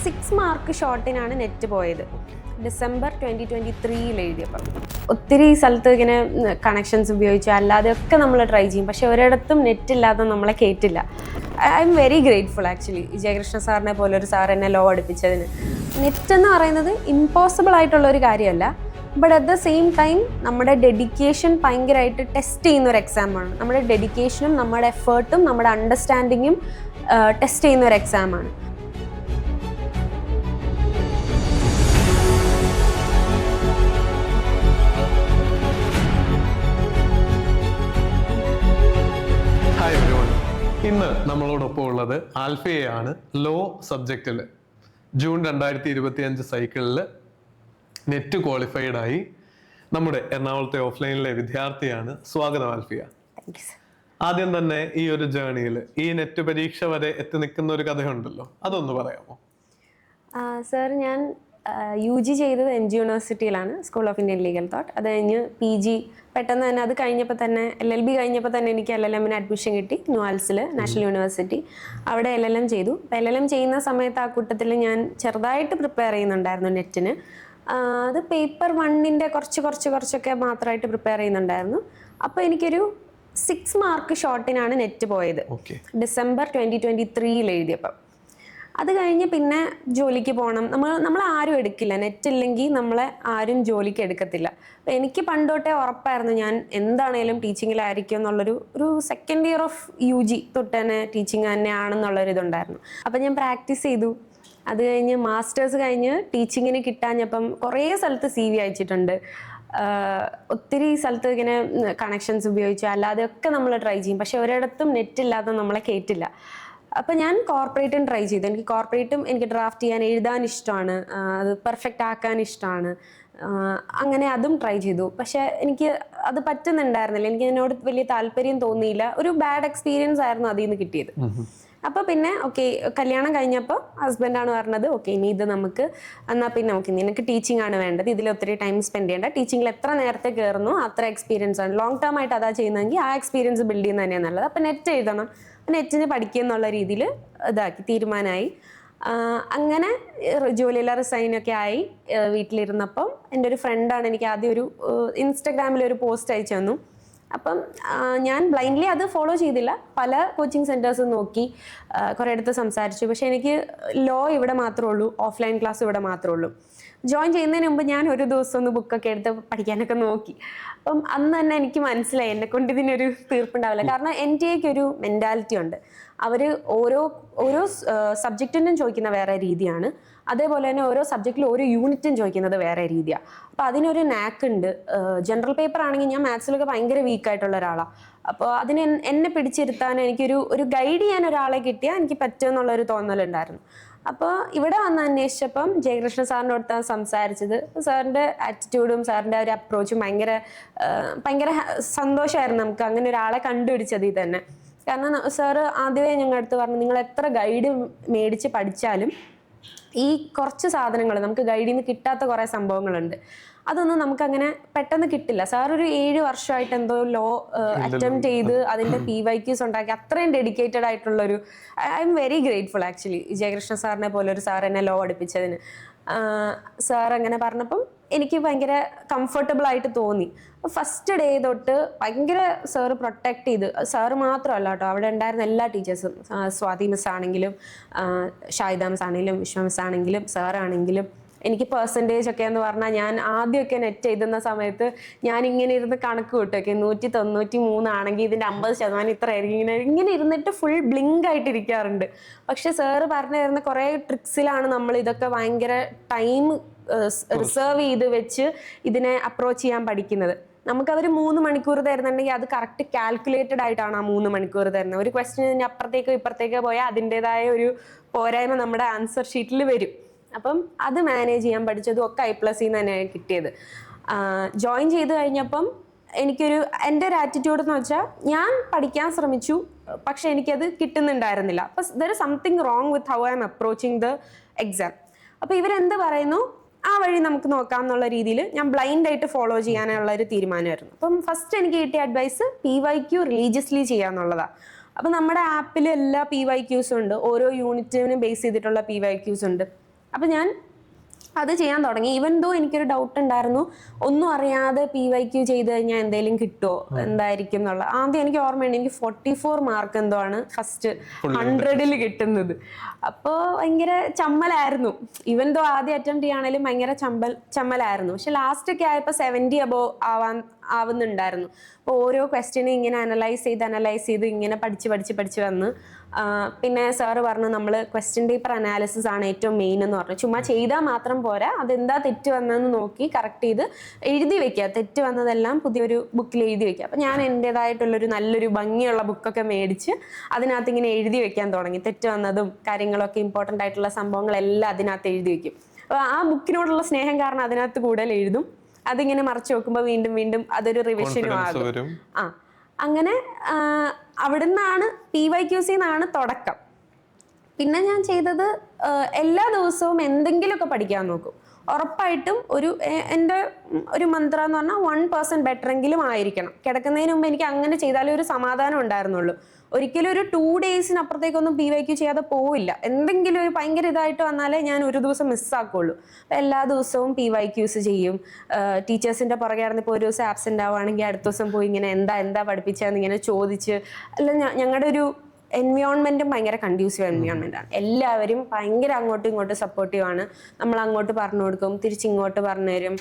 6 mark ഷോർട്ടിനാണ് net പോയത്. December 2023 എഴുതിയപ്പോൾ ഒത്തിരി സ്ഥലത്ത് ഇങ്ങനെ കണക്ഷൻസ് ഉപയോഗിച്ചു, അല്ലാതെയൊക്കെ നമ്മൾ ട്രൈ ചെയ്യും. പക്ഷെ ഒരിടത്തും നെറ്റ് ഇല്ലാതെ നമ്മളെ കയറ്റില്ല. I am very grateful actually Jayakrishna സാറിനെ പോലെ ഒരു സാർ എന്നെ ലോ പഠിപ്പിച്ചതിന്. നെറ്റ് എന്ന് പറയുന്നത് ഇമ്പോസിബിൾ ആയിട്ടുള്ള ഒരു കാര്യമല്ല, but at the same time നമ്മുടെ ഡെഡിക്കേഷൻ ഭയങ്കരമായിട്ട് ടെസ്റ്റ് ചെയ്യുന്ന ഒരു എക്സാമാണ്. നമ്മുടെ ഡെഡിക്കേഷനും നമ്മുടെ എഫേർട്ടും നമ്മുടെ അണ്ടർസ്റ്റാൻഡിങ്ങും ടെസ്റ്റ് ചെയ്യുന്ന ഒരു എക്സാമാണ്. ഇന്ന് നമ്മളോടൊപ്പം ഉള്ളത് ആൽഫയാണ്. ലോ സബ്ജക്റ്റിൽ ജൂൺ 2025 സൈക്കിളിൽ നെറ്റ് ക്വാളിഫൈഡ് ആയി നമ്മുടെ എറണാകുളത്തെ ഓഫ്ലൈനിലെ വിദ്യാർത്ഥിയാണ്. സ്വാഗതം ആൽഫിയ. ആദ്യം തന്നെ ഈ ഒരു ജേർണിയിൽ ഈ നെറ്റ് പരീക്ഷ വരെ എത്തി നിൽക്കുന്ന ഒരു കഥയുണ്ടല്ലോ, അതൊന്ന് പറയാമോ? സർ, ഞാൻ UG ചെയ്തത് MG യൂണിവേഴ്സിറ്റിയിലാണ്, school of Indian legal thought. അത് കഴിഞ്ഞ് PG പെട്ടെന്ന് തന്നെ അത് കഴിഞ്ഞപ്പോൾ തന്നെ LLB കഴിഞ്ഞപ്പോൾ തന്നെ എനിക്ക് LLM-ന് അഡ്മിഷൻ കിട്ടി ന്യൂആൽസിൽ, നാഷണൽ യൂണിവേഴ്സിറ്റി. അവിടെ LLM ചെയ്തു. അപ്പോൾ LLM ചെയ്യുന്ന സമയത്ത് ആ കൂട്ടത്തിൽ ഞാൻ ചെറുതായിട്ട് പ്രിപ്പയർ ചെയ്യുന്നുണ്ടായിരുന്നു നെറ്റിന്. അത് പേപ്പർ 1-ന്റെ കുറച്ചൊക്കെ മാത്രമായിട്ട് പ്രിപ്പയർ ചെയ്യുന്നുണ്ടായിരുന്നു. അപ്പോൾ എനിക്കൊരു 6 മാർക്ക് ഷോർട്ടിനാണ് നെറ്റ് പോയത്. ഡിസംബർ 2023 എഴുതിയപ്പോൾ അത് കഴിഞ്ഞ് പിന്നെ ജോലിക്ക് പോകണം. നമ്മൾ ആരും എടുക്കില്ല, നെറ്റ് ഇല്ലെങ്കിൽ നമ്മളെ ആരും ജോലിക്ക് എടുക്കത്തില്ല. അപ്പം എനിക്ക് പണ്ടോട്ടേ ഉറപ്പായിരുന്നു ഞാൻ എന്താണേലും ടീച്ചിങ്ങിലായിരിക്കും എന്നുള്ളൊരു സെക്കൻഡ് ഇയർ ഓഫ് UG തൊട്ട് തന്നെ ടീച്ചിങ് തന്നെയാണെന്നുള്ളൊരിതുണ്ടായിരുന്നു. അപ്പം ഞാൻ പ്രാക്ടീസ് ചെയ്തു. അത് കഴിഞ്ഞ് മാസ്റ്റേഴ്സ് കഴിഞ്ഞ് ടീച്ചിങ്ങിന് കിട്ടാഞ്ഞപ്പം കുറേ സ്ഥലത്ത് CV അയച്ചിട്ടുണ്ട്. ഒത്തിരി സ്ഥലത്ത് ഇങ്ങനെ കണക്ഷൻസ് ഉപയോഗിച്ചു, അല്ലാതെയൊക്കെ നമ്മൾ ട്രൈ ചെയ്യും. പക്ഷെ ഒരിടത്തും നെറ്റ് ഇല്ലാതെ നമ്മളെ കയറ്റില്ല. അപ്പം ഞാൻ കോർപ്പറേറ്റും ട്രൈ ചെയ്തു. എനിക്ക് ഡ്രാഫ്റ്റ് ചെയ്യാൻ, എഴുതാൻ ഇഷ്ടമാണ്, അത് പെർഫെക്റ്റ് ആക്കാൻ ഇഷ്ടമാണ്. അങ്ങനെ അതും ട്രൈ ചെയ്തു. പക്ഷെ എനിക്ക് അത് പറ്റുന്നുണ്ടായിരുന്നില്ല. എനിക്ക് അതിനോട് വലിയ താല്പര്യം തോന്നിയില്ല. ഒരു ബാഡ് എക്സ്പീരിയൻസ് ആയിരുന്നു അതിൽ നിന്ന് കിട്ടിയത്. അപ്പോൾ പിന്നെ കല്യാണം കഴിഞ്ഞപ്പോൾ ഹസ്ബൻഡാണ് പറഞ്ഞത്, ഇനി ഇത് എന്നാൽ പിന്നെ നിനക്ക് ടീച്ചിങ് ആണ് വേണ്ടത്, ഇതിൽ ഒത്തിരി ടൈം സ്പെൻഡ് ചെയ്യേണ്ട, ടീച്ചിങ്ങിൽ എത്ര നേരത്തെ കയറുന്നു അത്ര എക്സ്പീരിയൻസ് ആണ്, ലോങ് ടേം ആയിട്ട് അതാ ചെയ്യുന്നതെങ്കിൽ ആ എക്സ്പീരിയൻസ് ബിൽഡ് ചെയ്യുന്നത് തന്നെയാണ് നല്ലത്. അപ്പം നെറ്റ് എഴുതണം, നെറ്റിന് പഠിക്കുക എന്നുള്ള രീതിയിൽ തീരുമാനമായി. അങ്ങനെ ജോലിയെല്ലാം റിസൈനൊക്കെ ആയി വീട്ടിലിരുന്നപ്പം എൻ്റെ ഒരു ഫ്രണ്ടാണ് എനിക്ക് ആദ്യം ഒരു ഇൻസ്റ്റഗ്രാമിലൊരു പോസ്റ്റ് അയച്ചു തന്നു. അപ്പം ഞാൻ ബ്ലൈൻഡ്ലി അത് ഫോളോ ചെയ്തില്ല. പല കോച്ചിങ് സെൻറ്റേഴ്സും നോക്കി, കുറേ അടുത്ത് സംസാരിച്ചു. പക്ഷെ എനിക്ക് ലോ ഇവിടെ മാത്രമേ ഉള്ളൂ, ഓഫ്ലൈൻ ക്ലാസ് ഇവിടെ മാത്രമേ ഉള്ളൂ. ജോയിൻ ചെയ്യുന്നതിന് മുമ്പ് ഞാൻ ഒരു ദിവസം ഒന്ന് ബുക്കൊക്കെ എടുത്ത് പഠിക്കാനൊക്കെ നോക്കി. അപ്പം അന്ന് തന്നെ എനിക്ക് മനസ്സിലായി എന്നെക്കൊണ്ട് ഇതിനൊരു തീർപ്പുണ്ടാവില്ല. കാരണം NTA-ക്ക് ഒരു മെൻറ്റാലിറ്റി ഉണ്ട്. അവർ ഓരോ സബ്ജക്റ്റിനും ചോദിക്കുന്ന വേറെ രീതിയാണ്. അതേപോലെ തന്നെ ഓരോ സബ്ജക്റ്റിൽ ഓരോ യൂണിറ്റും ചോദിക്കുന്നത് വേറെ രീതിയാണ്. അപ്പോൾ അതിനൊരു നാക്കുണ്ട്. ജനറൽ പേപ്പർ ആണെങ്കിൽ ഞാൻ മാത്സിലൊക്കെ ഭയങ്കര വീക്കായിട്ടുള്ള ഒരാളാണ്. അപ്പോൾ അതിന് എന്നെ പിടിച്ചിരുത്താൻ ഒരു ഗൈഡ് ചെയ്യാൻ ഒരാളെ കിട്ടിയാൽ എനിക്ക് പറ്റുമെന്നുള്ളൊരു തോന്നലുണ്ടായിരുന്നു. അപ്പോൾ ഇവിടെ വന്ന് അന്വേഷിച്ചപ്പം ജയകൃഷ്ണ സാറിൻ്റെ അടുത്താണ് സംസാരിച്ചത്. സാറിൻ്റെ ആറ്റിറ്റ്യൂഡും സാറിൻ്റെ ഒരു അപ്രോച്ചും ഭയങ്കര സന്തോഷമായിരുന്നു നമുക്ക് അങ്ങനെ ഒരാളെ കണ്ടുപിടിച്ചതിൽ തന്നെ. കാരണം സാറ് ആദ്യമേ ഞങ്ങളുടെ അടുത്ത് പറഞ്ഞു, നിങ്ങൾ എത്ര ഗൈഡ് മേടിച്ച് പഠിച്ചാലും ഈ കുറച്ച് സാധനങ്ങൾ നമുക്ക് ഗൈഡിൽ നിന്ന് കിട്ടാത്ത കുറേ സംഭവങ്ങളുണ്ട്, അതൊന്നും നമുക്കങ്ങനെ പെട്ടെന്ന് കിട്ടില്ല. സാർ ഒരു 7 വർഷമായിട്ട് എന്തോ ലോ അറ്റംപ്റ്റ് ചെയ്ത് അതിൻ്റെ PYQs ഉണ്ടാക്കി, അത്രയും ഡെഡിക്കേറ്റഡ് ആയിട്ടുള്ളൊരു I am very grateful actually Jayakrishna സാറിനെ പോലെ ഒരു സാർ എന്നെ ലോ പഠിപ്പിച്ചതിന്. സാർ അങ്ങനെ പറഞ്ഞപ്പം എനിക്ക് ഭയങ്കര കംഫർട്ടബിൾ ആയിട്ട് തോന്നി. ഫസ്റ്റ് ഡേ തൊട്ട് ഭയങ്കര സാറ് പ്രൊട്ടക്ട് ചെയ്ത്, സാറ് മാത്രമല്ല കേട്ടോ, അവിടെ ഉണ്ടായിരുന്ന എല്ലാ ടീച്ചേഴ്സും, സ്വാതി മിസ് ആണെങ്കിലും ഷാഹിദ മിസ് ആണെങ്കിലും വിശ്വ മിസ് ആണെങ്കിലും സാറാണെങ്കിലും, എനിക്ക് പെർസെൻറ്റേജ് ഒക്കെ എന്ന് പറഞ്ഞാൽ ഞാൻ ആദ്യമൊക്കെ നെറ്റ് എഴുതുന്ന സമയത്ത് ഞാൻ ഇങ്ങനെ ഇരുന്ന് കണക്ക് കൂട്ടൊക്കെ 193 ആണെങ്കിൽ ഇതിൻ്റെ 50% ഇത്ര ആയിരിക്കും, ഇങ്ങനെ ഇരുന്നിട്ട് ഫുൾ ബ്ലിങ്ക് ആയിട്ടിരിക്കാറുണ്ട്. പക്ഷെ സാറ് പറഞ്ഞു തരുന്ന കുറേ ട്രിക്സിലാണ് നമ്മൾ ഇതൊക്കെ ഭയങ്കര ടൈം റിസർവ് ചെയ്ത് വെച്ച് ഇതിനെ അപ്രോച്ച് ചെയ്യാൻ പഠിക്കുന്നത്. നമുക്കവർ 3 മണിക്കൂർ തരുന്നുണ്ടെങ്കിൽ അത് കറക്റ്റ് കാൽക്കുലേറ്റഡ് ആയിട്ടാണ് ആ 3 മണിക്കൂർ തരുന്നത്. ഒരു ക്വസ്റ്റ്യൻ അപ്പുറത്തേക്കോ ഇപ്പുറത്തേക്കോ പോയാൽ അതിൻ്റെതായ ഒരു പോരായ്മ നമ്മുടെ ആൻസർ ഷീറ്റിൽ വരും. അപ്പം അത് മാനേജ് ചെയ്യാൻ പഠിച്ചതും ഒക്കെ I+E തന്നെയാണ് കിട്ടിയത്. ജോയിൻ ചെയ്ത് കഴിഞ്ഞപ്പം എൻ്റെ ഒരു ആറ്റിറ്റ്യൂഡ് എന്ന് വെച്ചാൽ ഞാൻ പഠിക്കാൻ ശ്രമിച്ചു, പക്ഷെ എനിക്കത് കിട്ടുന്നുണ്ടായിരുന്നില്ല. അപ്പം there is something wrong with how I M approaching the exam. അപ്പോൾ ഇവരെന്ത് പറയുന്നു ആ വഴി നമുക്ക് നോക്കാം എന്നുള്ള രീതിയിൽ ഞാൻ ബ്ലൈൻഡായിട്ട് ഫോളോ ചെയ്യാനുള്ള ഒരു തീരുമാനമായിരുന്നു. അപ്പം ഫസ്റ്റ് എനിക്ക് കിട്ടിയ അഡ്വൈസ് PYQ റിലീജിയസ്ലി ചെയ്യാന്നുള്ളതാണ്. അപ്പം നമ്മുടെ ആപ്പിൽ എല്ലാ PYQs ഉണ്ട്, ഓരോ യൂണിറ്റിനും ബേസ് ചെയ്തിട്ടുള്ള PYQs ഉണ്ട്. അപ്പം ഞാൻ അത് ചെയ്യാൻ തുടങ്ങി. ഈവൻ ദോ എനിക്കൊരു ഡൗട്ട് ഉണ്ടായിരുന്നു, ഒന്നും അറിയാതെ PYQ ചെയ്ത് കഴിഞ്ഞാൽ എന്തെങ്കിലും കിട്ടുമോ, എന്തായിരിക്കും എന്നുള്ള. ആദ്യം എനിക്ക് ഓർമ്മയുണ്ട്, എനിക്ക് 44 മാർക്ക് എന്തോ ആണ് ഫസ്റ്റ് 100ൽ കിട്ടുന്നത്. അപ്പോൾ ഭയങ്കര ചമ്മലായിരുന്നു. ഈവൻ ദോ ആദ്യം അറ്റംപ്റ്റ് ചെയ്യുകയാണെങ്കിലും ഭയങ്കര ചമ്മലായിരുന്നു. പക്ഷെ ലാസ്റ്റ് ഒക്കെ ആയപ്പോൾ 70 അബോവ് ആവുന്നുണ്ടായിരുന്നു. അപ്പോൾ ഓരോ ക്വസ്റ്റ്യനും ഇങ്ങനെ അനലൈസ് ചെയ്ത് ഇങ്ങനെ പഠിച്ച് വന്ന് പിന്നെ സാറ് പറഞ്ഞു, നമ്മൾ ക്വസ്റ്റ്യൻ പേപ്പർ അനാലിസിസ് ആണ് ഏറ്റവും മെയിൻ എന്ന് പറഞ്ഞു. ചുമ്മാ ചെയ്താൽ മാത്രം പോരാ, അതെന്താ തെറ്റ് വന്നതെന്ന് നോക്കി കറക്റ്റ് ചെയ്ത് എഴുതി വെക്കുക, തെറ്റ് വന്നതെല്ലാം പുതിയൊരു ബുക്കിൽ എഴുതി വെക്കുക. അപ്പം ഞാൻ എൻ്റെതായിട്ടുള്ളൊരു നല്ലൊരു ഭംഗിയുള്ള ബുക്കൊക്കെ മേടിച്ച് അതിനകത്ത് ഇങ്ങനെ എഴുതി വെക്കാൻ തുടങ്ങി. തെറ്റ് വന്നതും കാര്യങ്ങളൊക്കെ ഇമ്പോർട്ടൻ്റ് ആയിട്ടുള്ള സംഭവങ്ങളെല്ലാം അതിനകത്ത് എഴുതി വെക്കും. അപ്പോൾ ആ ബുക്കിനോടുള്ള സ്നേഹം കാരണം അതിനകത്ത് കൂടുതൽ എഴുതും. അതിങ്ങനെ മറച്ചു വെക്കുമ്പോൾ വീണ്ടും അതൊരു റിവിഷനും ആകും. അങ്ങനെ അവിടുന്നാണ് PYQC എന്നാണ് തുടക്കം. പിന്നെ ഞാൻ ചെയ്തത് എല്ലാ ദിവസവും എന്തെങ്കിലുമൊക്കെ പഠിക്കാൻ നോക്കും. ഉറപ്പായിട്ടും എൻ്റെ ഒരു മന്ത്ര എന്ന് പറഞ്ഞാൽ 1% ബെറ്റർ എങ്കിലും ആയിരിക്കണം. കിടക്കുന്നതിന് മുമ്പ് എനിക്ക് അങ്ങനെ ചെയ്താലേ ഒരു സമാധാനം ഉണ്ടായിരുന്നുള്ളൂ. ഒരിക്കലും ഒരു 2 ഡേയ്സിനപ്പുറത്തേക്കൊന്നും PYQ ചെയ്യാതെ പോവില്ല. എന്തെങ്കിലും ഒരു ഭയങ്കര ഇതായിട്ട് വന്നാലേ ഞാൻ ഒരു ദിവസം മിസ്സാക്കുള്ളൂ. അപ്പം എല്ലാ ദിവസവും PYQs ചെയ്യും. ടീച്ചേഴ്സിൻ്റെ പുറകെ ആയിരുന്നു. ഇപ്പോൾ ഒരു ദിവസം ആബ്സെൻ്റ് ആവുകയാണെങ്കിൽ അടുത്ത ദിവസം പോയി ഇങ്ങനെ എന്താ പഠിപ്പിച്ചതെന്ന് ഇങ്ങനെ ചോദിച്ച്. അല്ല, ഞങ്ങളുടെ ഒരു എൻവയോൺമെൻറ്റും ഭയങ്കര കൺഡ്യൂസീവ് എൻവയോൺമെൻ്റ് ആണ്. എല്ലാവരും ഭയങ്കര അങ്ങോട്ടും ഇങ്ങോട്ടും സപ്പോർട്ടീവാണ്. നമ്മൾ അങ്ങോട്ട് പറഞ്ഞു കൊടുക്കും, തിരിച്ചിങ്ങോട്ട് പറഞ്ഞു തരും.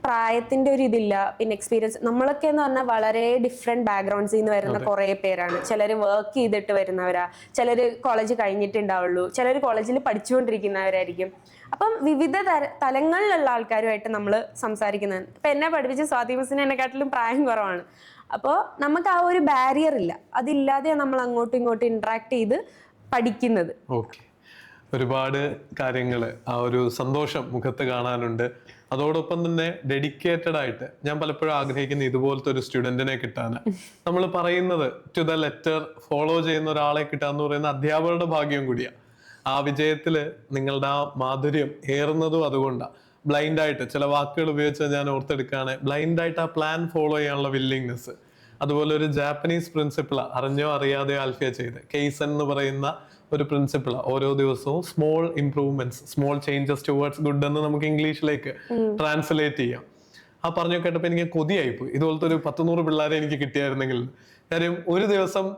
പ്രായത്തിൻ്റെ ഒരു ഇതില്ല. പിന്നെ എക്സ്പീരിയൻസ്, നമ്മളൊക്കെ എന്ന് പറഞ്ഞാൽ വളരെ ഡിഫറെൻറ്റ് ബാക്ക്ഗ്രൗണ്ട്സിൽ നിന്ന് വരുന്ന കുറേ പേരാണ്. ചിലർ വർക്ക് ചെയ്തിട്ട് വരുന്നവരാ, ചിലർ കോളേജ് കഴിഞ്ഞിട്ടുണ്ടാവുള്ളൂ, ചിലർ കോളേജിൽ പഠിച്ചുകൊണ്ടിരിക്കുന്നവരായിരിക്കും. അപ്പം വിവിധ തലങ്ങളിലുള്ള ആൾക്കാരുമായിട്ട് നമ്മൾ സംസാരിക്കുന്നത്. ഇപ്പം എന്നെ പഠിപ്പിച്ച സ്വാതി മിസ്സിന് എന്നെക്കാട്ടിലും പ്രായം കുറവാണ്. അപ്പോൾ നമുക്ക് ആ ഒരു ബാരിയർ ഇല്ല. അതില്ലാതെ നമ്മൾ അങ്ങോട്ടും ഇങ്ങോട്ടും ഇന്ററാക്ട് ചെയ്ത് പഠിക്കുന്നത്. ഓക്കെ, ഒരുപാട് കാര്യങ്ങൾ, ആ ഒരു സന്തോഷം മുഖത്ത് കാണാനുണ്ട്. അതോടൊപ്പം തന്നെ ഡെഡിക്കേറ്റഡ് ആയിട്ട് ഞാൻ പലപ്പോഴും ആഗ്രഹിക്കുന്ന ഇതുപോലത്തെ ഒരു സ്റ്റുഡന്റിനെ കിട്ടാന്. നമ്മൾ പറയുന്നത് ടു ദ ലെറ്റർ ഫോളോ ചെയ്യുന്ന ഒരാളെ കിട്ടാന്ന് പറയുന്ന അധ്യാപകരുടെ ഭാഗ്യം കൂടിയാണ്. ആ വിജയത്തില് നിങ്ങളുടെ ആ മാധുര്യം ഏറുന്നതും അതുകൊണ്ടാണ്. ബ്ലൈൻഡായിട്ട് ചില വാക്കുകൾ ഉപയോഗിച്ച് ഞാൻ ഓർത്തെടുക്കുകയാണ്. ബ്ലൈൻഡായിട്ട് ആ പ്ലാൻ ഫോളോ ചെയ്യാനുള്ള വില്ലിങ്നെസ്. അതുപോലെ ഒരു ജാപ്പനീസ് പ്രിൻസിപ്പിളാണ്, അറിഞ്ഞോ അറിയാതെയോ ആൽഫിയ ചെയ്ത്, കെയ്സൺ എന്ന് പറയുന്ന ഒരു പ്രിൻസിപ്പിളാണ്. ഓരോ ദിവസവും small improvements, small changes towards good എന്ന് നമുക്ക് ഇംഗ്ലീഷിലേക്ക് ട്രാൻസ്ലേറ്റ് ചെയ്യാം. ആ പറഞ്ഞു കേട്ടപ്പോൾ എനിക്ക് കൊതിയായിപ്പോയി. ഇതുപോലത്തെ ഒരു 100 പിള്ളേരെ എനിക്ക് കിട്ടിയായിരുന്നെങ്കിൽ. കാര്യം ഒരു ദിവസം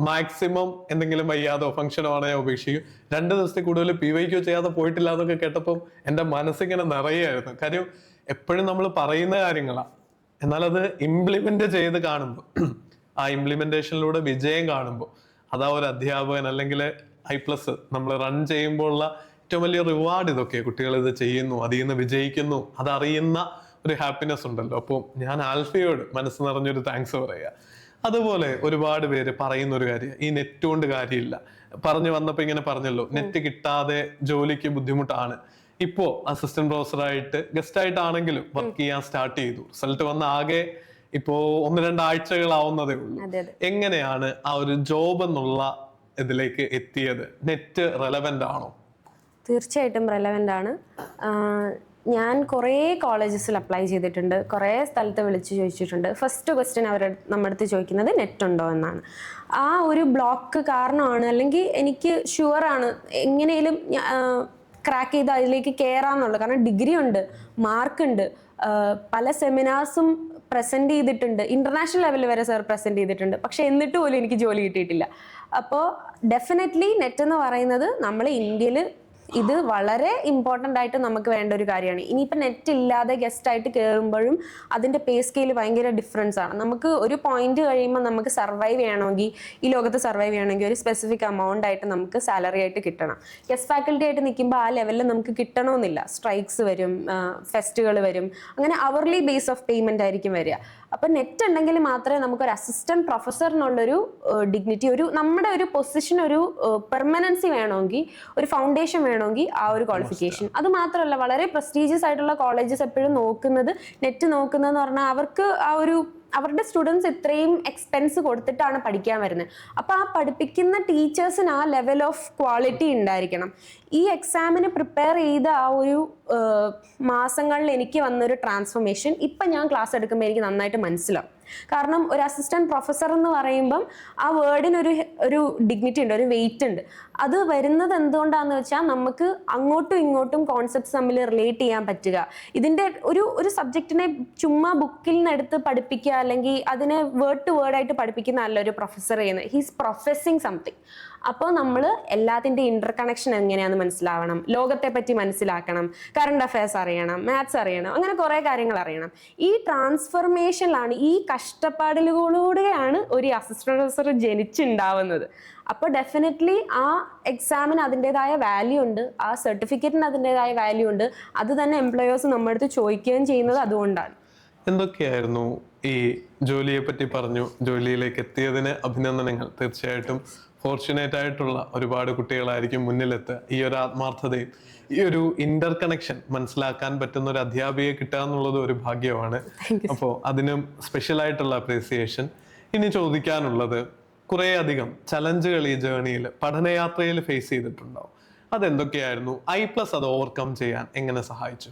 മാക്സിമം എന്തെങ്കിലും വയ്യാതോ ഫംഗ്ഷനോ ആണ് ഞാൻ ഉപേക്ഷിക്കും. 2 ദിവസത്തിൽ കൂടുതൽ PYQ ചെയ്യാതെ പോയിട്ടില്ല എന്നൊക്കെ കേട്ടപ്പം എൻ്റെ മനസ്സിങ്ങനെ നിറയായിരുന്നു. കാര്യം എപ്പോഴും നമ്മൾ പറയുന്ന കാര്യങ്ങളാണ്, എന്നാൽ അത് ഇംപ്ലിമെന്റ് ചെയ്ത് കാണുമ്പോൾ, ആ ഇംപ്ലിമെന്റേഷനിലൂടെ വിജയം കാണുമ്പോൾ, അതാ ഒരു അധ്യാപകൻ അല്ലെങ്കിൽ I+ നമ്മൾ റൺ ചെയ്യുമ്പോൾ ഉള്ള ഏറ്റവും വലിയ റിവാർഡ് ഇതൊക്കെ. കുട്ടികൾ ഇത് ചെയ്യുന്നു, അതിൽ നിന്ന് വിജയിക്കുന്നു, അതറിയുന്ന ഒരു ഹാപ്പിനെസ് ഉണ്ടല്ലോ. അപ്പോൾ ഞാൻ ആൽഫിയോട് മനസ്സ് നിറഞ്ഞൊരു താങ്ക്സ് പറയുക. അതുപോലെ ഒരുപാട് പേര് പറയുന്ന ഒരു കാര്യം, ഈ നെറ്റ് കൊണ്ട് കാര്യമില്ല. പറഞ്ഞു വന്നപ്പോ ഇങ്ങനെ പറഞ്ഞല്ലോ, നെറ്റ് കിട്ടാതെ ജോലിക്ക് ബുദ്ധിമുട്ടാണ്. ഇപ്പോ അസിസ്റ്റന്റ് പ്രൊഫസറായിട്ട് ഗസ്റ്റ് ആയിട്ടാണെങ്കിലും വർക്ക് ചെയ്യാൻ സ്റ്റാർട്ട് ചെയ്തു. റിസൾട്ട് വന്ന ആകെ ഇപ്പോ 1-2 ആഴ്ചകളാവുന്നതേ ഉള്ളൂ. എങ്ങനെയാണ് ആ ഒരു ജോബ് എന്നുള്ള ഇതിലേക്ക് എത്തിയത്? നെറ്റ് റെലവെന്റ് ആണോ? തീർച്ചയായിട്ടും റെലവെന്റ് ആണ്. ഞാൻ കുറേ കോളേജസിൽ അപ്ലൈ ചെയ്തിട്ടുണ്ട്, കുറേ സ്ഥലത്ത് വിളിച്ച് ചോദിച്ചിട്ടുണ്ട്. ഫസ്റ്റ് ക്വസ്റ്റ്യൻ അവർ നമ്മുടെ അടുത്ത് ചോദിക്കുന്നത് നെറ്റ് ഉണ്ടോ എന്നാണ്. ആ ഒരു ബ്ലോക്ക് കാരണമാണ്, അല്ലെങ്കിൽ എനിക്ക് ഷുവറാണ് എങ്ങനെയും ക്രാക്ക് ചെയ്ത് അതിലേക്ക് കയറാന്നുള്ളത്. കാരണം ഡിഗ്രി ഉണ്ട്, മാർക്കുണ്ട്, പല സെമിനാർസും പ്രസൻറ്റ് ചെയ്തിട്ടുണ്ട്, ഇന്റർനാഷണൽ ലെവലിൽ വരെ സാർ പ്രസൻറ്റ് ചെയ്തിട്ടുണ്ട്. പക്ഷെ എന്നിട്ട് പോലും എനിക്ക് ജോലി കിട്ടിയിട്ടില്ല. അപ്പോൾ ഡെഫിനറ്റ്ലി നെറ്റ് എന്ന് പറയുന്നത് നമ്മൾ ഇന്ത്യയിൽ ഇത് വളരെ ഇമ്പോർട്ടൻ്റ് ആയിട്ട് നമുക്ക് വേണ്ട ഒരു കാര്യമാണ്. ഇനിയിപ്പോൾ നെറ്റ് ഇല്ലാതെ ഗസ്റ്റ് ആയിട്ട് കയറുമ്പോഴും അതിൻ്റെ പേ സ്കെയിൽ ഭയങ്കര ഡിഫറൻസ് ആണ്. നമുക്ക് ഒരു പോയിന്റ് കഴിയുമ്പോൾ നമുക്ക് സർവൈവ് ചെയ്യണമെങ്കിൽ, ഈ ലോകത്ത് സർവൈവ് ചെയ്യണമെങ്കിൽ ഒരു സ്പെസിഫിക് എമൗണ്ട് ആയിട്ട് നമുക്ക് സാലറി ആയിട്ട് കിട്ടണം. ഗസ്റ്റ് ഫാക്കൽറ്റി ആയിട്ട് നിൽക്കുമ്പോൾ ആ ലെവലിൽ നമുക്ക് കിട്ടണമെന്നില്ല. സ്ട്രൈക്സ് വരും, ഫെസ്റ്റുകൾ വരും, അങ്ങനെ അവർലി ബേസ് ഓഫ് പേയ്മെൻ്റ് ആയിരിക്കും വരിക. അപ്പം നെറ്റ് ഉണ്ടെങ്കിൽ മാത്രമേ നമുക്കൊരു അസിസ്റ്റന്റ് പ്രൊഫസറിനുള്ളൊരു ഡിഗ്നിറ്റി, നമ്മുടെ ഒരു പൊസിഷൻ, ഒരു പെർമനൻസി വേണമെങ്കിൽ, ഒരു ഫൗണ്ടേഷൻ വേണമെങ്കിൽ ആ ഒരു ക്വാളിഫിക്കേഷൻ. അത് മാത്രമല്ല, വളരെ പ്രസ്റ്റീജിയസ് ആയിട്ടുള്ള കോളേജസ് എപ്പോഴും നോക്കുന്നത്, നെറ്റ് നോക്കുന്നതെന്ന് പറഞ്ഞാൽ അവർക്ക് ആ ഒരു അവരുടെ സ്റ്റുഡൻസ് ഇത്രയും എക്സ്പെൻസ് കൊടുത്തിട്ടാണ് പഠിക്കാൻ വരുന്നത്. അപ്പോൾ ആ പഠിപ്പിക്കുന്ന ടീച്ചേഴ്സിന് ആ ലെവൽ ഓഫ് ക്വാളിറ്റി ഉണ്ടായിരിക്കണം. ഈ എക്സാമിന് പ്രിപ്പയർ ചെയ്ത ആ ഒരു മാസങ്ങളിൽ എനിക്ക് വന്നൊരു ട്രാൻസ്ഫോർമേഷൻ ഇപ്പം ഞാൻ ക്ലാസ് എടുക്കുമ്പോൾ എനിക്ക് നന്നായിട്ട് മനസ്സിലാവും. കാരണം ഒരു അസിസ്റ്റന്റ് പ്രൊഫസർ എന്ന് പറയുമ്പം ആ വേർഡിന് ഒരു ഡിഗ്നിറ്റി ഉണ്ട്, ഒരു വെയിറ്റ് ഉണ്ട്. അത് വരുന്നത് എന്തുകൊണ്ടാന്ന് വെച്ചാൽ നമുക്ക് അങ്ങോട്ടും ഇങ്ങോട്ടും കോൺസെപ്റ്റ്സ് തമ്മിൽ റിലേറ്റ് ചെയ്യാൻ പറ്റുക. ഇതിന്റെ ഒരു സബ്ജക്റ്റിനെ ചുമ്മാ ബുക്കിൽ നിന്ന് എടുത്ത് പഠിപ്പിക്കുക അല്ലെങ്കിൽ അതിനെ വേർഡ് ടു വേർഡ് ആയിട്ട് പഠിപ്പിക്കുന്നതല്ല ഒരു പ്രൊഫസർ ചെയ്യുന്നത്. He's professing something. അപ്പോൾ നമ്മൾ എല്ലാത്തിൻ്റെ ഇന്റർ കണക്ഷൻ എങ്ങനെയാണെന്ന് മനസ്സിലാവണം, ലോകത്തെ പറ്റി മനസ്സിലാക്കണം, കറണ്ട് അഫയേഴ്സ് അറിയണം, മാത്സ് അറിയണം, അങ്ങനെ കുറേ കാര്യങ്ങൾ അറിയണം. ഈ ട്രാൻസ്ഫർമേഷനിലാണ്, ഈ കഷ്ടപ്പാടിലൂടെയാണ് ഒരു അസിസ്റ്റന്റ് പ്രൊഫസർ ജനിച്ചുണ്ടാവുന്നത്. അപ്പോൾ ഡെഫിനറ്റ്ലി ആ എക്സാമിന് അതിൻ്റെതായ വാല്യൂ ഉണ്ട്, ആ സർട്ടിഫിക്കറ്റിന് അതിൻ്റെതായ വാല്യൂ ഉണ്ട്. അത് തന്നെ എംപ്ലോയേഴ്സ് നമ്മുടെ അടുത്ത് ചോദിക്കുകയും ചെയ്യുന്നത് അതുകൊണ്ടാണ്. എന്തൊക്കെയായിരുന്നു ഈ ജോലിയെ പറ്റി പറഞ്ഞു, ജോലിയിലേക്ക് എത്തിയതിന് അഭിനന്ദനങ്ങൾ. തീർച്ചയായിട്ടും ഫോർച്യുനേറ്റ് ആയിട്ടുള്ള ഒരുപാട് കുട്ടികളായിരിക്കും മുന്നിലെത്തുക. ഈ ഒരു ആത്മാർത്ഥതയും ഈ ഒരു ഇന്റർ കണക്ഷൻ മനസ്സിലാക്കാൻ പറ്റുന്ന ഒരു അധ്യാപികയെ കിട്ടുക എന്നുള്ളത് ഒരു ഭാഗ്യമാണ്. അപ്പോൾ അതിനും സ്പെഷ്യൽ ആയിട്ടുള്ള അപ്രീസിയേഷൻ. ഇനി ചോദിക്കാനുള്ളത്, കുറേ അധികം ചലഞ്ചുകൾ ഈ ജേർണിയിൽ, പഠനയാത്രയിൽ ഫേസ് ചെയ്തിട്ടുണ്ടാവും. അതെന്തൊക്കെയായിരുന്നു? I+ അത് ഓവർകം ചെയ്യാൻ എങ്ങനെ സഹായിച്ചു?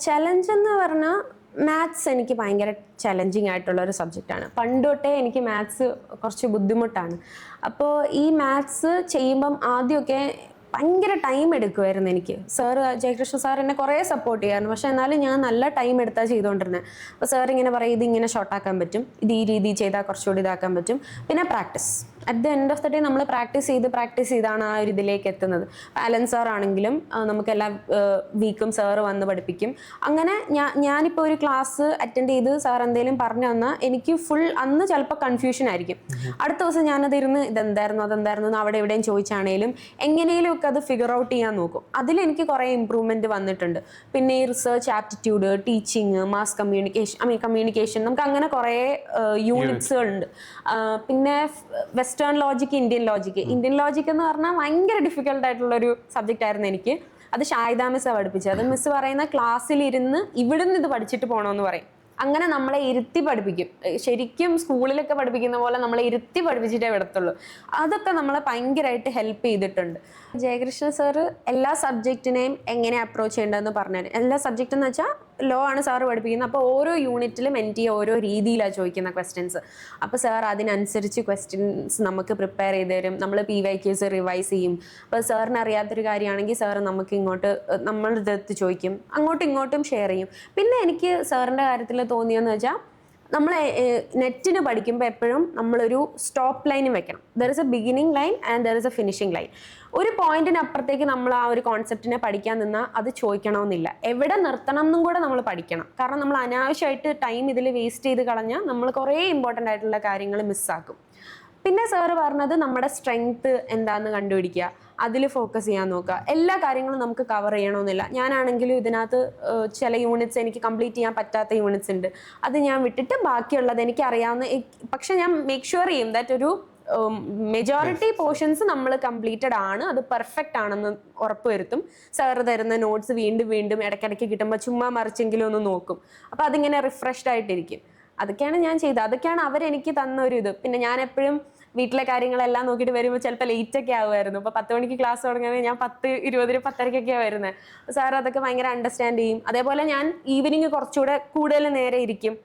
ചലഞ്ച് എന്ന് പറഞ്ഞാൽ മാത്സ് എനിക്ക് ഭയങ്കര ചലഞ്ചിങ് ആയിട്ടുള്ള ഒരു സബ്ജക്റ്റാണ്. പണ്ട് തൊട്ടേ എനിക്ക് മാത്സ് കുറച്ച് ബുദ്ധിമുട്ടാണ്. അപ്പോൾ ഈ മാത്സ് ചെയ്യുമ്പം ആദ്യമൊക്കെ ഭയങ്കര ടൈം എടുക്കുമായിരുന്നു എനിക്ക്. ജയകൃഷ്ണ സാർ എന്നെ കുറേ സപ്പോർട്ട് ചെയ്യാറുണ്ട്. പക്ഷെ എന്നാലും ഞാൻ നല്ല ടൈം എടുത്താൽ ചെയ്തുകൊണ്ടിരുന്നത്. അപ്പോൾ സാർ ഇങ്ങനെ പറയും, ഇതിങ്ങനെ ഷോർട്ടാക്കാൻ പറ്റും, ഇത് ഈ രീതിയിൽ ചെയ്താൽ കുറച്ചുകൂടി ഇതാക്കാൻ പറ്റും. പിന്നെ practice, at the end of the day നമ്മൾ പ്രാക്ടീസ് ചെയ്താണ് ആ ഒരു ഇതിലേക്ക് എത്തുന്നത്. അലൻ സാർ ആണെങ്കിലും നമുക്ക് എല്ലാ വീക്കും സാറ് വന്ന് പഠിപ്പിക്കും. അങ്ങനെ ഞാനിപ്പോൾ ഒരു ക്ലാസ് അറ്റൻഡ് ചെയ്ത് സാർ എന്തെങ്കിലും പറഞ്ഞു തന്നാൽ എനിക്ക് ഫുൾ അന്ന് ചിലപ്പോൾ കൺഫ്യൂഷൻ ആയിരിക്കും. അടുത്ത ദിവസം ഞാനതിരുന്ന് ഇതെന്തായിരുന്നു അതെന്തായിരുന്നു എന്ന് അവിടെ എവിടെയും ചോദിച്ചാണേലും എങ്ങനെയും ഒക്കെ അത് ഫിഗർ ഔട്ട് ചെയ്യാൻ നോക്കും. അതിലെനിക്ക് കുറേ ഇമ്പ്രൂവ്മെന്റ് വന്നിട്ടുണ്ട്. പിന്നെ ഈ research aptitude, teaching, mass communication, നമുക്ക് അങ്ങനെ കുറേ യൂണിറ്റ്സുകളുണ്ട്. പിന്നെ വെസ്റ്റേൺ ലോജിക്, ഇന്ത്യൻ ലോജിക് എന്ന് പറഞ്ഞാൽ ഭയങ്കര ഡിഫിക്കൽട്ട് ആയിട്ടുള്ള ഒരു സബ്ജക്റ്റ് ആയിരുന്നു എനിക്ക്. അത് ഷാഹിദ മിസ്സാണ് പഠിപ്പിച്ചത്. അത് മിസ് പറയുന്ന ക്ലാസ്സിലിരുന്ന് ഇവിടുന്ന് ഇത് പഠിച്ചിട്ട് പോകണമെന്ന് പറയും. അങ്ങനെ നമ്മളെ ഇരുത്തി പഠിപ്പിക്കും. ശരിക്കും സ്കൂളിലൊക്കെ പഠിപ്പിക്കുന്ന പോലെ നമ്മളെ ഇരുത്തി പഠിപ്പിച്ചിട്ടേ വിടത്തുള്ളൂ. അതൊക്കെ നമ്മളെ ഭയങ്കരമായിട്ട് ഹെൽപ്പ് ചെയ്തിട്ടുണ്ട്. ജയകൃഷ്ണ സാറ് എല്ലാ സബ്ജക്റ്റിനെയും എങ്ങനെ അപ്രോച്ച് ചെയ്യേണ്ടതെന്ന് പറഞ്ഞാൽ, എല്ലാ സബ്ജക്റ്റ് എന്ന് വെച്ചാൽ ലോ ആണ് സാറ് പഠിപ്പിക്കുന്നത്. അപ്പോൾ ഓരോ യൂണിറ്റിലും എനിക്ക് ഓരോ രീതിയിലാണ് ചോദിക്കുന്ന ക്വസ്റ്റ്യൻസ്. അപ്പോൾ സാർ അതിനനുസരിച്ച് ക്വസ്റ്റ്യൻസ് നമുക്ക് പ്രിപ്പയർ ചെയ്ത് തരും. നമ്മൾ PYQs റിവൈസ് ചെയ്യും. അപ്പോൾ സാറിന് അറിയാത്തൊരു കാര്യമാണെങ്കിൽ സാറ് നമുക്ക് ഇങ്ങോട്ട് നമ്മളുടെ അടുത്ത് ചോദിക്കും, അങ്ങോട്ടും ഇങ്ങോട്ടും ഷെയർ ചെയ്യും. പിന്നെ എനിക്ക് സാറിൻ്റെ കാര്യത്തിൽ തോന്നിയെന്ന് വെച്ചാൽ, നമ്മൾ നെറ്റിന് പഠിക്കുമ്പോൾ എപ്പോഴും നമ്മളൊരു സ്റ്റോപ്പ് ലൈനും വെക്കണം. There is A beginning line and there is A finishing line. ഒരു പോയിന്റിന് അപ്പുറത്തേക്ക് നമ്മൾ ആ ഒരു കോൺസെപ്റ്റിനെ പഠിക്കാൻ നിന്നാൽ അത് ചോദിക്കണമെന്നില്ല. എവിടെ നിർത്തണം എന്നും കൂടെ നമ്മൾ പഠിക്കണം. കാരണം നമ്മൾ അനാവശ്യമായിട്ട് ടൈം ഇതിൽ വേസ്റ്റ് ചെയ്ത് കളഞ്ഞാൽ നമ്മൾ കുറേ ഇമ്പോർട്ടൻ്റ് ആയിട്ടുള്ള കാര്യങ്ങൾ മിസ്സാക്കും. പിന്നെ സാറ് പറഞ്ഞത് നമ്മുടെ സ്ട്രെങ്ത് എന്താണെന്ന് കണ്ടുപിടിക്കുക, അതിൽ ഫോക്കസ് ചെയ്യാൻ നോക്കുക. എല്ലാ കാര്യങ്ങളും നമുക്ക് കവർ ചെയ്യണമെന്നില്ല. ഞാനാണെങ്കിലും ഇതിനകത്ത് ചില യൂണിറ്റ്സ് എനിക്ക് കംപ്ലീറ്റ് ചെയ്യാൻ പറ്റാത്ത യൂണിറ്റ്സ് ഉണ്ട്. അത് ഞാൻ വിട്ടിട്ട് ബാക്കിയുള്ളത് എനിക്ക് അറിയാവുന്ന, പക്ഷെ ഞാൻ മേക്ക് ഷുവർ ചെയ്യും ദാറ്റ് ഒരു മെജോറിറ്റി പോർഷൻസ് നമ്മൾ കംപ്ലീറ്റഡ് ആണ്, അത് പെർഫെക്റ്റ് ആണെന്ന് ഉറപ്പുവരുത്തും. സാറ് തരുന്ന നോട്ട്സ് വീണ്ടും വീണ്ടും ഇടയ്ക്കിടയ്ക്ക് കിട്ടുമ്പോൾ ചുമ്മാ മറിച്ചെങ്കിലും ഒന്ന് നോക്കും. അപ്പോൾ അതിങ്ങനെ റിഫ്രഷ്ഡ് ആയിട്ടിരിക്കും. അതൊക്കെയാണ് ഞാൻ ചെയ്തത്. അതൊക്കെയാണ് അവരെനിക്ക് തന്ന ഒരു ഇത്. പിന്നെ ഞാൻ എപ്പോഴും വീട്ടിലെ കാര്യങ്ങളെല്ലാം നോക്കിയിട്ട് വരുമ്പോൾ ചിലപ്പോൾ ലേറ്റ് ഒക്കെ ആവുമായിരുന്നു. ഇപ്പോൾ 10 മണിക്ക് ക്ലാസ് തുടങ്ങുന്നത് ഞാൻ 10:20 10:30 വരുന്നത്. സാർ അതൊക്കെ ഭയങ്കര അണ്ടർസ്റ്റാൻഡ് ചെയ്യും. അതേപോലെ ഞാൻ ഈവനിങ് കുറച്ചുകൂടെ കൂടുതൽ നേരെ ഇരിക്കും.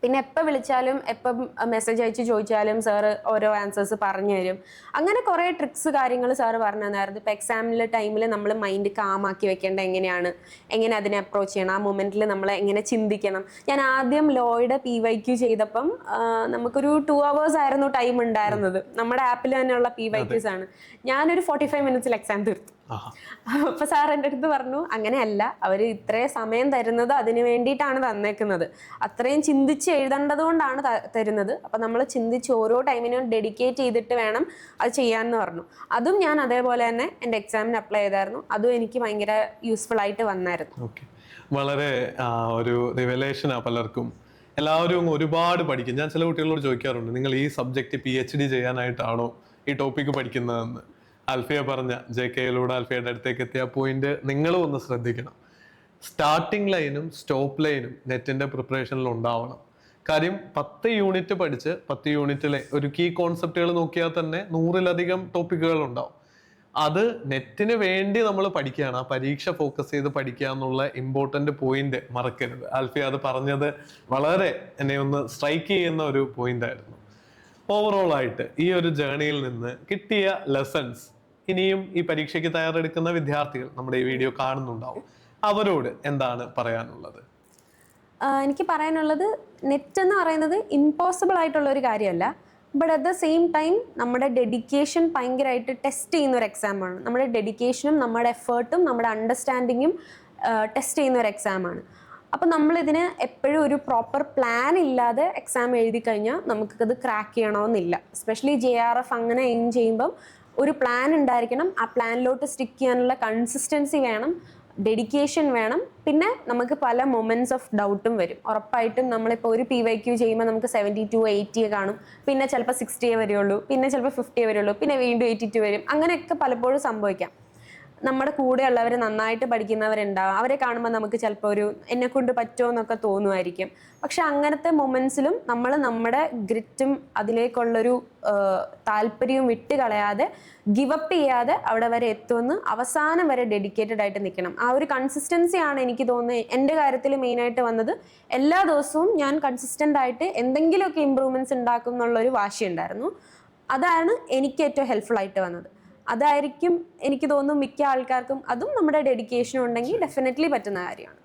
പിന്നെ എപ്പോൾ വിളിച്ചാലും എപ്പം മെസ്സേജ് അയച്ച് ചോദിച്ചാലും സാറ് ഓരോ ആൻസേഴ്സ് പറഞ്ഞു തരും. അങ്ങനെ കുറേ ട്രിക്സ് കാര്യങ്ങൾ സാറ് പറഞ്ഞു തന്നായിരുന്നു. ഇപ്പോൾ എക്സാമിലെ ടൈമിൽ നമ്മൾ മൈൻഡ് കാമാക്കി വെക്കേണ്ട എങ്ങനെ അതിനെ അപ്രോച്ച് ചെയ്യണം, ആ മൊമെന്റിൽ നമ്മൾ എങ്ങനെ ചിന്തിക്കണം. ഞാൻ ആദ്യം ലോയുടെ PYQ ചെയ്തപ്പം നമുക്കൊരു 2 hours ആയിരുന്നു ടൈം ഉണ്ടായിരുന്നത്. നമ്മുടെ ആപ്പിൽ തന്നെയുള്ള PYQs ആണ്. ഞാനൊരു 45 minutes എക്സാം തീർത്തു. അപ്പൊ സാർ എൻ്റെ അടുത്ത് പറഞ്ഞു, അങ്ങനെയല്ല, അവർ ഇത്രയും സമയം തരുന്നത് അതിന് വേണ്ടിയിട്ടാണ് തന്നേക്കുന്നത്, അത്രയും ചിന്തിച്ച് എഴുതേണ്ടത് കൊണ്ടാണ് തരുന്നത്. അപ്പൊ നമ്മൾ ചിന്തിച്ച് ഓരോ ടൈമിനും ഡെഡിക്കേറ്റ് ചെയ്തിട്ട് വേണം അത് ചെയ്യാമെന്ന് പറഞ്ഞു. അതും ഞാൻ അതേപോലെ തന്നെ എൻ്റെ എക്സാമിന് അപ്ലൈ ചെയ്തായിരുന്നു. അതും എനിക്ക് ഭയങ്കര യൂസ്ഫുൾ ആയിട്ട് വന്നായിരുന്നു. വളരെ ഒരു റിവലേഷനാ പലർക്കും. എല്ലാവരും ഒരുപാട് പഠിക്കും. ഞാൻ ചില കുട്ടികളോട് ചോദിക്കാറുണ്ട്, നിങ്ങൾ ഈ സബ്ജക്റ്റ് PhD ചെയ്യാനായിട്ടാണോ ഈ ടോപ്പിക്ക് പഠിക്കുന്നതെന്ന്. ആൽഫിയ പറഞ്ഞ JKയിലൂടെ ആൽഫിയയുടെ അടുത്തേക്ക് എത്തിയ പോയിന്റ് നിങ്ങളും ഒന്ന് ശ്രദ്ധിക്കണം. സ്റ്റാർട്ടിംഗ് ലൈനും സ്റ്റോപ്പ് ലൈനും നെറ്റിന്റെ പ്രിപ്പറേഷനിൽ ഉണ്ടാവണം. കാര്യം 10 യൂണിറ്റ് പഠിച്ച് 10 യൂണിറ്റിലെ ഒരു കീ കോൺസെപ്റ്റുകൾ നോക്കിയാൽ തന്നെ 100-ലധികം ടോപ്പിക്കുകൾ ഉണ്ടാവും. അത് നെറ്റിന് വേണ്ടി നമ്മൾ പഠിക്കുകയാണ്, ആ പരീക്ഷ ഫോക്കസ് ചെയ്ത് പഠിക്കുക എന്നുള്ള ഇമ്പോർട്ടന്റ് പോയിന്റ് മറക്കരുത്. ആൽഫിയ അത് പറഞ്ഞത് വളരെ എന്നെ ഒന്ന് സ്ട്രൈക്ക് ചെയ്യുന്ന ഒരു പോയിന്റ് ആയിരുന്നു. ഓവറോൾ ആയിട്ട് ഈ ഒരു ജേർണിയിൽ നിന്ന് കിട്ടിയ ലെസൺസ് ഇനിയും ഈ പരീക്ഷയ്ക്ക് തയ്യാറെടുക്കുന്ന വിദ്യാർത്ഥികൾ നമ്മുടെ ഈ വീഡിയോ കാണുന്നുണ്ടാവും, അവരോട് എന്താണ് പറയാനുള്ളത്? എനിക്ക് പറയാനുള്ളത്, നെറ്റ് എന്ന് പറയുന്നത് ഇമ്പോസിബിൾ ആയിട്ടുള്ള ഒരു കാര്യമല്ല. But at the same time നമ്മുടെ ഡെഡിക്കേഷൻ ഭയങ്കരമായിട്ട് ടെസ്റ്റ് ചെയ്യുന്ന ഒരു എക്സാമാണ്. നമ്മുടെ ഡെഡിക്കേഷനും നമ്മുടെ എഫേർട്ടും നമ്മുടെ അണ്ടർസ്റ്റാൻഡിങ്ങും ടെസ്റ്റ് ചെയ്യുന്ന ഒരു എക്സാമാണ്. അപ്പം നമ്മളിതിന് എപ്പോഴും ഒരു പ്രോപ്പർ പ്ലാൻ ഇല്ലാതെ എക്സാം എഴുതി കഴിഞ്ഞാൽ നമുക്കത് ക്രാക്ക് ചെയ്യണമെന്നില്ല. എസ്പെഷ്യലി JRF അങ്ങനെ എയിം ചെയ്യുമ്പം ഒരു പ്ലാൻ ഉണ്ടായിരിക്കണം. ആ പ്ലാനിലോട്ട് സ്റ്റിക്ക് ചെയ്യാനുള്ള കൺസിസ്റ്റൻസി വേണം, ഡെഡിക്കേഷൻ വേണം. പിന്നെ നമുക്ക് പല മൊമെന്റ്സ് ഓഫ് ഡൗട്ടും വരും. ഉറപ്പായിട്ടും നമ്മളിപ്പോൾ ഒരു PYQ ചെയ്യുമ്പോൾ നമുക്ക് 72, 80 കാണും, പിന്നെ ചിലപ്പോൾ 60 വരെയുള്ളൂ, പിന്നെ ചിലപ്പോൾ 50 വരെയുള്ളൂ, പിന്നെ വീണ്ടും 82 വരും. അങ്ങനെയൊക്കെ പലപ്പോഴും സംഭവിക്കാം. നമ്മുടെ കൂടെയുള്ളവർ നന്നായിട്ട് പഠിക്കുന്നവരുണ്ടാവും, അവരെ കാണുമ്പോൾ നമുക്ക് ചിലപ്പോൾ ഒരു എന്നെ കൊണ്ട് പറ്റുമോ എന്നൊക്കെ തോന്നുമായിരിക്കും. പക്ഷെ അങ്ങനത്തെ മൊമെന്റ്സിലും നമ്മൾ നമ്മുടെ ഗ്രിറ്റും അതിലേക്കുള്ളൊരു താല്പര്യവും വിട്ട് കളയാതെ, ഗിവപ്പ് ചെയ്യാതെ അവിടെ വരെ എത്തുമെന്ന് അവസാനം വരെ ഡെഡിക്കേറ്റഡ് ആയിട്ട് നിൽക്കണം. ആ ഒരു കൺസിസ്റ്റൻസി ആണ് എനിക്ക് തോന്നുന്നത് എൻ്റെ കാര്യത്തിൽ മെയിനായിട്ട് വന്നത്. എല്ലാ ദിവസവും ഞാൻ കൺസിസ്റ്റൻ്റ് ആയിട്ട് എന്തെങ്കിലുമൊക്കെ ഇമ്പ്രൂവ്മെൻറ്റ്സ് ഉണ്ടാക്കും എന്നുള്ളൊരു വാശിയുണ്ടായിരുന്നു. അതാണ് എനിക്ക് ഏറ്റവും ഹെൽപ്ഫുൾ ആയിട്ട് വന്നത്. അതായിരിക്കും എനിക്ക് തോന്നുന്നു മിക്ക ആൾക്കാർക്കും. അതും നമ്മുടെ ഡെഡിക്കേഷൻ ഉണ്ടെങ്കിൽ ഡെഫിനറ്റ്ലി പറ്റുന്ന കാര്യമാണ്.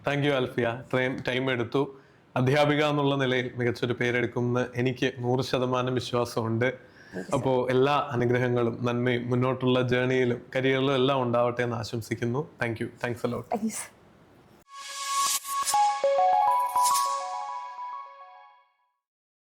താങ്ക് യു ആൽഫിയ, ഇത്രയും ടൈം എടുത്തു. അധ്യാപിക എന്നുള്ള നിലയിൽ മികച്ചൊരു പേരെടുക്കുമെന്ന് എനിക്ക് 100% വിശ്വാസമുണ്ട്. അപ്പോൾ എല്ലാ അനുഗ്രഹങ്ങളും നന്മയും മുന്നോട്ടുള്ള ജേർണിയിലും കരിയറിലും എല്ലാം ഉണ്ടാവട്ടെ എന്ന് ആശംസിക്കുന്നു. Thank you. Thanks a lot.